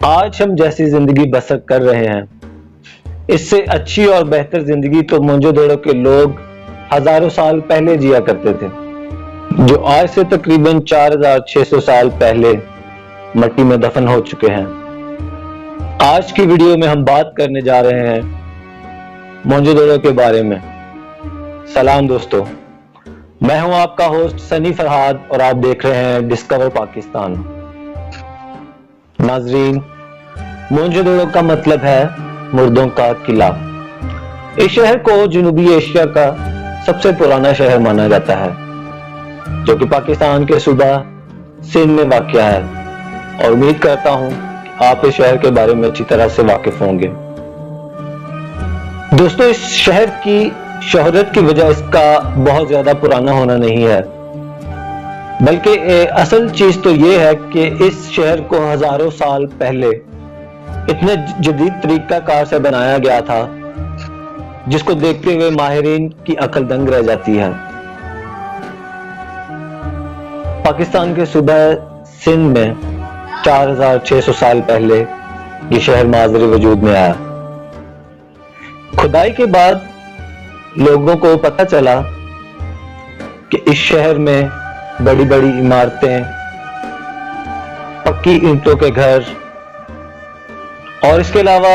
آج ہم جیسی زندگی بسر کر رہے ہیں اس سے اچھی اور بہتر زندگی تو موئنجودڑو کے لوگ ہزاروں سال پہلے جیا کرتے تھے، جو آج سے تقریباً 4600 سال پہلے مٹی میں دفن ہو چکے ہیں۔ آج کی ویڈیو میں ہم بات کرنے جا رہے ہیں موئنجودڑو کے بارے میں۔ سلام دوستو، میں ہوں آپ کا ہوسٹ سنی فرحاد اور آپ دیکھ رہے ہیں ڈسکور پاکستان۔ ناظرین، موئنجودڑو کا مطلب ہے مردوں کا قلعہ۔ اس شہر کو جنوبی ایشیا کا سب سے پرانا شہر مانا جاتا ہے، جو کہ پاکستان کے صوبہ سندھ میں واقع ہے، اور امید کرتا ہوں کہ آپ اس شہر کے بارے میں اچھی طرح سے واقف ہوں گے۔ دوستو، اس شہر کی شہرت کی وجہ اس کا بہت زیادہ پرانا ہونا نہیں ہے، بلکہ اصل چیز تو یہ ہے کہ اس شہر کو ہزاروں سال پہلے اتنے جدید طریقہ کار سے بنایا گیا تھا جس کو دیکھتے ہوئے ماہرین کی عقل دنگ رہ جاتی ہے۔ پاکستان کے صوبہ سندھ میں 4600 سال پہلے یہ شہر معاصر وجود میں آیا۔ کھدائی کے بعد لوگوں کو پتہ چلا کہ اس شہر میں بڑی بڑی عمارتیں، پکی اینٹوں کے گھر اور اس کے علاوہ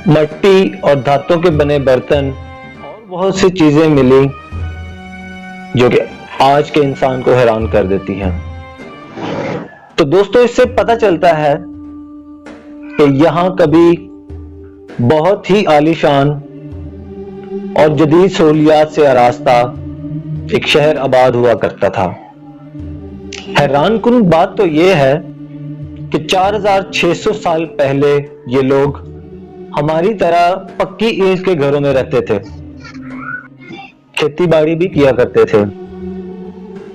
مٹی اور دھاتوں کے بنے برتن اور بہت سی چیزیں ملی جو کہ آج کے انسان کو حیران کر دیتی ہیں۔ تو دوستو، اس سے پتہ چلتا ہے کہ یہاں کبھی بہت ہی عالی شان اور جدید سہولیات سے آراستہ ایک شہر آباد ہوا کرتا تھا۔ حیران کن بات تو یہ ہے کہ 4600 سال پہلے یہ لوگ ہماری طرح پکی اینٹ کے گھروں میں رہتے تھے، کھیتی باڑی بھی کیا کرتے تھے۔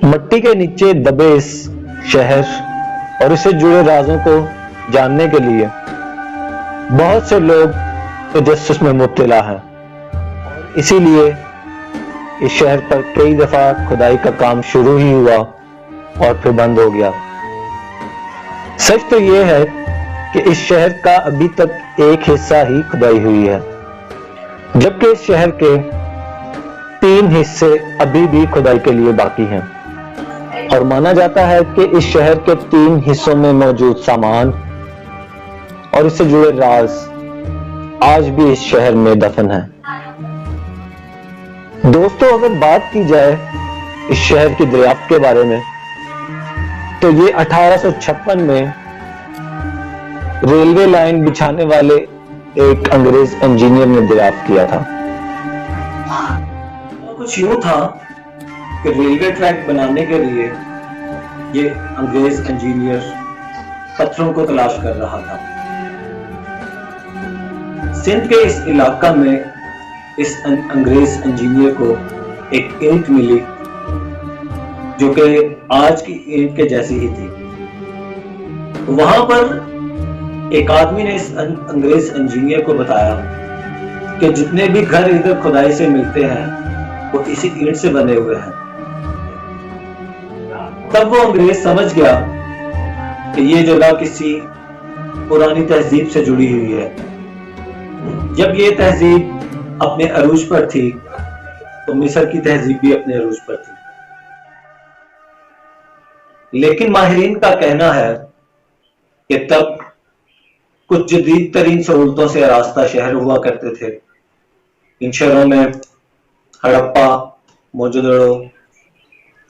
مٹی کے نیچے دبے اس شہر اور اس سے جڑے رازوں کو جاننے کے لیے بہت سے لوگ تجسس میں مبتلا ہیں، اور اسی لیے اس شہر پر کئی دفعہ کھدائی کا کام شروع ہی ہوا اور پھر بند ہو گیا۔ سچ تو یہ ہے کہ اس شہر کا ابھی تک ایک حصہ ہی کھدائی ہوئی ہے، جبکہ اس شہر کے 3 حصے ابھی بھی کھدائی کے لیے باقی ہیں، اور مانا جاتا ہے کہ اس شہر کے 3 حصوں میں موجود سامان اور اس سے جڑے راز آج بھی اس شہر میں دفن ہیں۔ دوستو، اگر بات کی جائے اس شہر کی دریافت کے بارے میں تو یہ 1856 میں ریلوے لائن بچھانے والے ایک انگریز انجینئر نے دریافت کیا تھا۔ کچھ یوں تھا کہ ریلوے ٹریک بنانے کے لیے یہ انگریز انجینئر پتھروں کو تلاش کر رہا تھا۔ سندھ کے اس علاقہ میں اس انگریز انجینئر کو ایک اینٹ ملی جو کہ آج کی اینٹ کے جیسی ہی تھی۔ وہاں پر ایک آدمی نے اس انگریز انجینئر کو بتایا کہ جتنے بھی گھر ادھر کھدائی سے ملتے ہیں وہ اسی اینٹ سے بنے ہوئے ہیں۔ تب وہ انگریز سمجھ گیا کہ یہ جگہ کسی پرانی تہذیب سے جڑی ہوئی ہے۔ جب یہ تہذیب اپنے عروج پر تھی تو مصر کی تہذیب بھی اپنے عروج پر تھی، لیکن ماہرین کا کہنا ہے کہ تب کچھ جدید ترین سہولتوں سے آراستہ شہر ہوا کرتے تھے۔ ان شہروں میں ہڑپا، موئنجودڑو،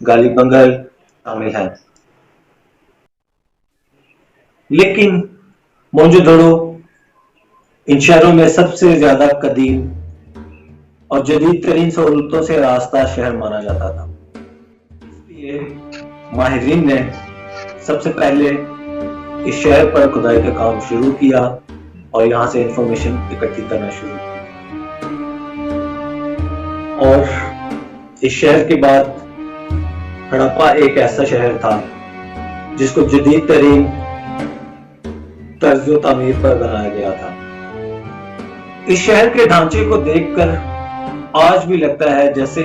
گالی بنگل شامل ہیں، لیکن موئنجودڑو ان شہروں میں سب سے زیادہ قدیم اور جدید ترین سہولتوں سے آراستہ شہر مانا جاتا تھا۔ اس لیے ماہرین نے سب سے پہلے اس شہر پر کھدائی کا کام شروع کیا اور یہاں سے انفارمیشن اکٹھی کرنا شروع کی، اور اس شہر کے بعد ہڑپا ایک ایسا شہر تھا جس کو جدید ترین طرز و تعمیر پر بنایا گیا تھا۔ اس شہر کے ڈھانچے کو دیکھ کر آج بھی لگتا ہے جیسے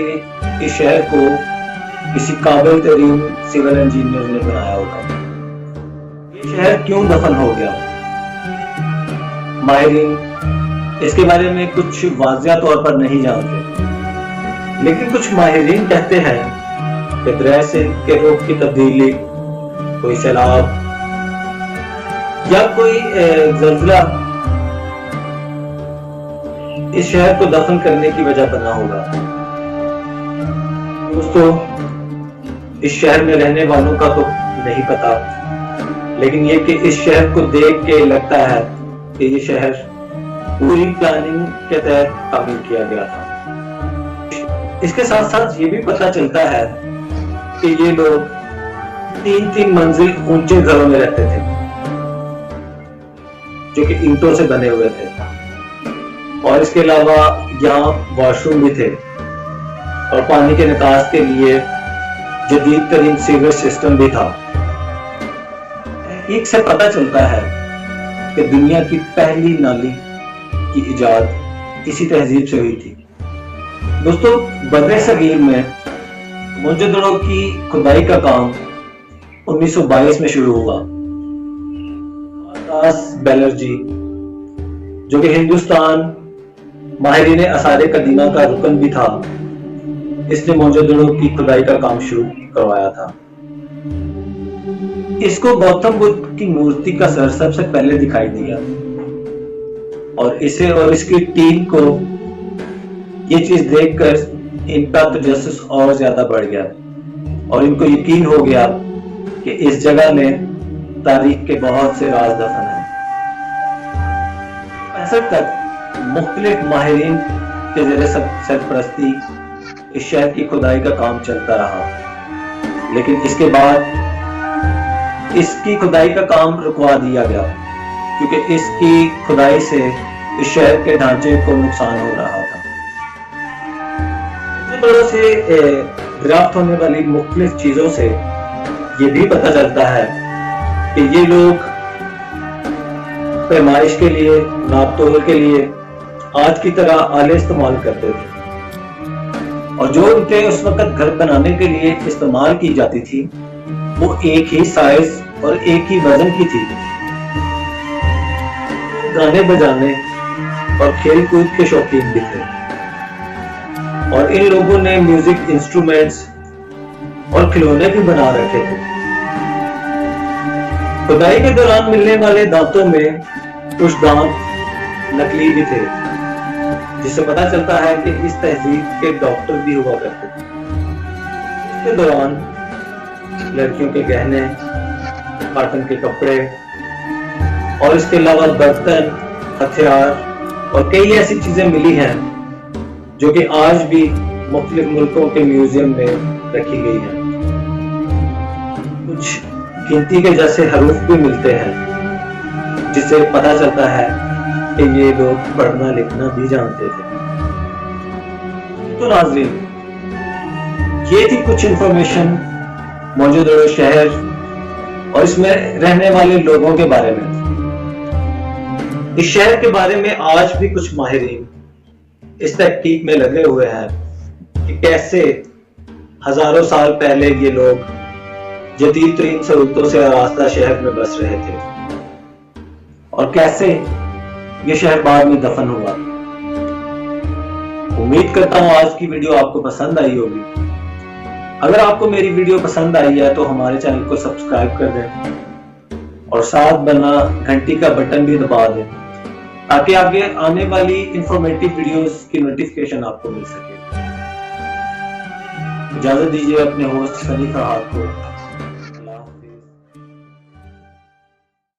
اس شہر کو کسی قابل ترین سول انجینئر نے بنایا ہوگا۔ یہ شہر کیوں دفن ہو گیا؟ ماہرین اس کے بارے میں کچھ واضح طور پر نہیں جانتے، لیکن کچھ ماہرین کہتے ہیں کہ دریا سندھ کے رخ کی تبدیلی، کوئی سیلاب یا کوئی زلزلہ اس شہر کو دفن کرنے کی وجہ بنا ہوگا۔ دوستو، اس شہر میں رہنے والوں کا تو نہیں پتا، لیکن یہ کہ اس شہر کو دیکھ کے لگتا ہے کہ یہ شہر پوری پلاننگ کے تحت تعمیر کیا گیا تھا۔ اس کے ساتھ ساتھ یہ بھی پتا چلتا ہے کہ یہ لوگ 3 منزل اونچے گھروں میں رہتے تھے جو کہ اینٹوں سے بنے ہوئے تھے، اور اس کے علاوہ یہاں واش روم بھی تھے اور پانی کے نکاس کے لیے جدید ترین سیور سسٹم بھی تھا۔ ایک سے پتا چلتا ہے کہ دنیا کی پہلی نالی کی ایجاد اسی تہذیب سے ہوئی تھی۔ دوستو، بر صغیر میں موہنجودڑو کی کھدائی کا کام 1922 میں شروع ہوا۔ بیلرجی، جو کہ ہندوستان ماہرین آثار قدیمہ کا رکن بھی تھا، اس نے موہنجودڑو کی کھدائی کا کام شروع کروایا تھا۔ اس کو گوتم بدھ کی مورتی کا سر سب سے پہلے دکھائی دیا، اور اسے اور اس کی ٹیم کو یہ چیز دیکھ کر ان کا تجسس اور زیادہ بڑھ گیا، اور ان کو یقین ہو گیا کہ اس جگہ میں تاریخ کے بہت سے راز دفن ہیں۔ 65 تک مختلف ماہرین کے زیر سرپرستی اس شہر کی کھدائی کا کام چلتا رہا، لیکن اس کے بعد اس کی کھدائی کا کام رکوا دیا گیا، کیونکہ اس کی کھدائی سے اس شہر کے ڈھانچے کو نقصان ہو رہا تھا۔ اسی طرح سے دریافت ہونے والی مختلف چیزوں سے یہ بھی پتہ چلتا ہے کہ یہ لوگ پیمائش کے لیے، ناپ تول کے لیے آج کی طرح آلے استعمال کرتے تھے، اور جو ان کے اس وقت گھر بنانے کے لیے استعمال کی جاتی تھی وہ ایک ہی سائز اور ایک ہی وزن کی تھی۔ گانے بجانے اور کھیل کود کے شوقین بھی تھے، اور ان لوگوں نے میوزک انسٹرومنٹس اور کھلونے بھی بنا رکھے تھے۔ کھدائی کے دوران ملنے والے دانتوں میں کچھ دانت نکلی بھی تھے، جس سے پتا چلتا ہے کہ اس تہذیب کے ڈاکٹر بھی ہوا کرتے تھے۔ اس کے دوران لڑکیوں کے گہنے، کاٹن کے کپڑے اور اس کے علاوہ برتن، ہتھیار اور کئی ایسی چیزیں ملی ہیں جو کہ آج بھی مختلف ملکوں کے میوزیم میں رکھی گئی ہیں۔ کچھ گنتی کے جیسے حروف بھی ملتے ہیں، جس سے پتا چلتا ہے کہ یہ لوگ پڑھنا لکھنا بھی جانتے تھے۔ تو ناظرین، یہ تھی کچھ انفارمیشن موہنجودڑو شہر اور اس میں رہنے والے لوگوں کے بارے میں۔ اس شہر کے بارے میں آج بھی کچھ ماہرین اس تحقیق میں لگے ہوئے ہیں کہ کیسے ہزاروں سال پہلے یہ لوگ جدید ترین سہولتوں سے آراستہ شہر میں بس رہے تھے، اور کیسے یہ شہر بعد میں دفن ہوا۔ امید کرتا ہوں آج کی ویڈیو آپ کو پسند آئی ہوگی۔ اگر آپ کو میری ویڈیو پسند آئی ہے تو ہمارے چینل کو سبسکرائب کر دیں اور ساتھ بنا گھنٹی کا بٹن بھی دبا دیں، تاکہ آگے آنے والی انفارمیٹیو ویڈیوز کی نوٹیفیکیشن آپ کو مل سکے۔ اجازت دیجیے اپنے ہوسٹ سنی فرحات کو۔